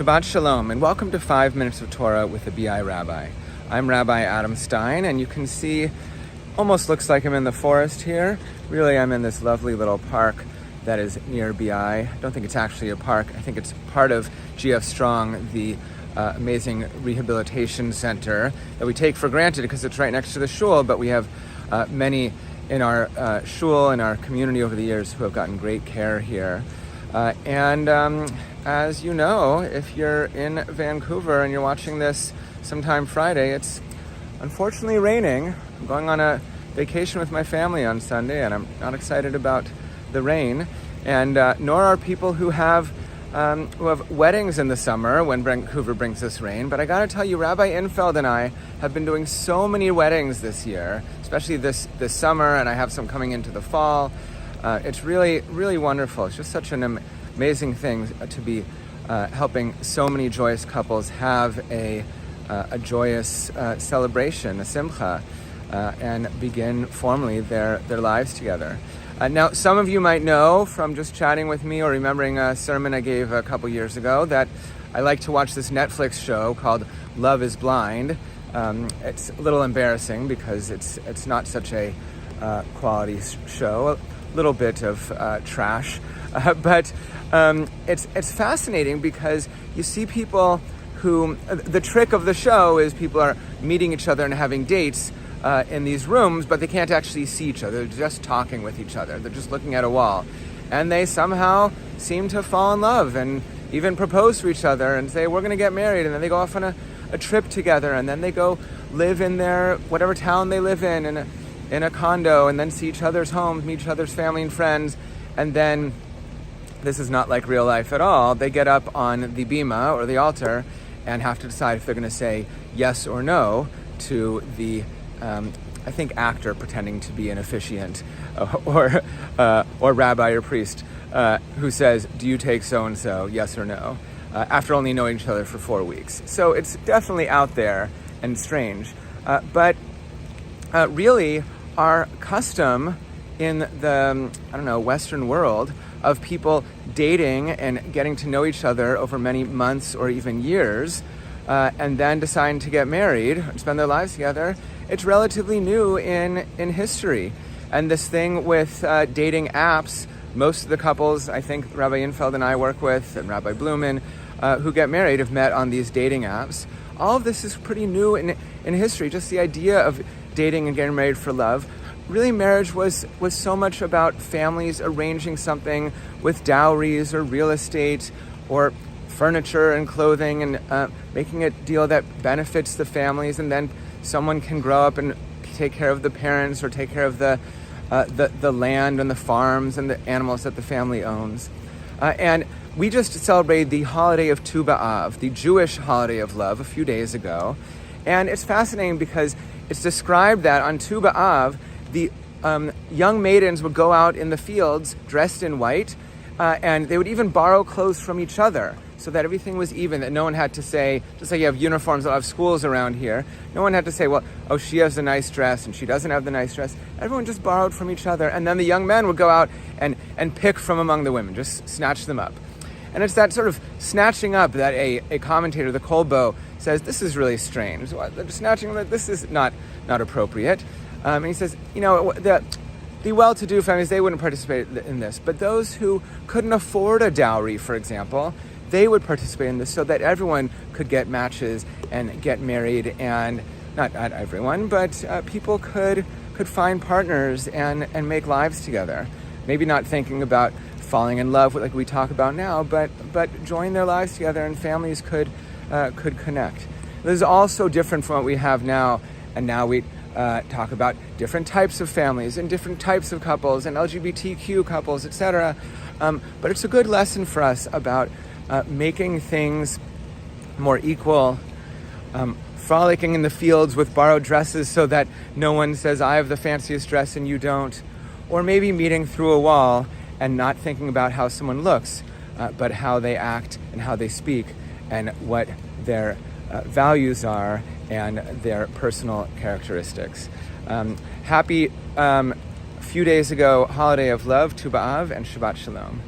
Shabbat Shalom, and welcome to 5 Minutes of Torah with the BI Rabbi. I'm Rabbi Adam Stein, and you can see, almost looks like I'm in the forest here. Really, I'm in this lovely little park that is near BI. I don't think it's actually a park. I think it's part of G.F. Strong, the amazing rehabilitation center that we take for granted because it's right next to the shul, but we have many in our shul, in our community over the years who have gotten great care here. As you know, if you're in Vancouver and you're watching this sometime Friday, it's unfortunately raining. I'm going on a vacation with my family on Sunday, and I'm not excited about the rain. And nor are people who have weddings in the summer when Vancouver brings this rain. But I got to tell you, Rabbi Infeld and I have been doing so many weddings this year, especially this summer, and I have some coming into the fall. It's really, really wonderful. It's just such an amazing thing to be helping so many joyous couples have a joyous celebration, a simcha, and begin formally their lives together. Now, some of you might know from just chatting with me or remembering a sermon I gave a couple years ago that I like to watch this Netflix show called Love is Blind. It's a little embarrassing because it's not such a quality show. Little bit of trash, but it's fascinating because you see people who, the trick of the show is people are meeting each other and having dates in these rooms, but they can't actually see each other. They're just talking with each other. They're just looking at a wall, and they somehow seem to fall in love and even propose to each other and say, we're going to get married, and then they go off on a trip together, and then they go live in their whatever town they live in a condo, and then see each other's homes, meet each other's family and friends, and then, this is not like real life at all, they get up on the bima or the altar and have to decide if they're going to say yes or no to the, I think, actor pretending to be an officiant or rabbi or priest who says, do you take so-and-so, yes or no, after only knowing each other for 4 weeks. So it's definitely out there and strange, but really, our custom in the, Western world of people dating and getting to know each other over many months or even years, and then deciding to get married and spend their lives together, it's relatively new in history. And this thing with dating apps, most of the couples I think Rabbi Infeld and I work with, and Rabbi Blumen, who get married have met on these dating apps. All of this is pretty new in history, just the idea of dating and getting married for love. Really, marriage was so much about families arranging something with dowries or real estate or furniture and clothing and making a deal that benefits the families, and then someone can grow up and take care of the parents or take care of the land and the farms and the animals that the family owns. And we just celebrated the holiday of Tu B'Av, the Jewish holiday of love, a few days ago. And it's fascinating because it's described that on Tu B'Av, the young maidens would go out in the fields dressed in white, and they would even borrow clothes from each other so that everything was even, that no one had to say, just like you have uniforms that have schools around here, no one had to say, well, oh, she has a nice dress and she doesn't have the nice dress. Everyone just borrowed from each other, and then the young men would go out and pick from among the women, just snatch them up. And it's that sort of snatching up that a commentator, the Kolbo, says, this is really strange. They're snatching, this is not appropriate. And he says, the well-to-do families, they wouldn't participate in this. But those who couldn't afford a dowry, for example, they would participate in this so that everyone could get matches and get married. And not everyone, but people could find partners and make lives together. Maybe not thinking about falling in love like we talk about now, but join their lives together, and families could connect. This is also different from what we have now, and now we talk about different types of families and different types of couples and LGBTQ couples, etc. But it's a good lesson for us about making things more equal, frolicking in the fields with borrowed dresses so that no one says, I have the fanciest dress and you don't, or maybe meeting through a wall and not thinking about how someone looks, but how they act and how they speak and what their values are and their personal characteristics. Happy few days ago holiday of love, Tu B'Av, and Shabbat Shalom.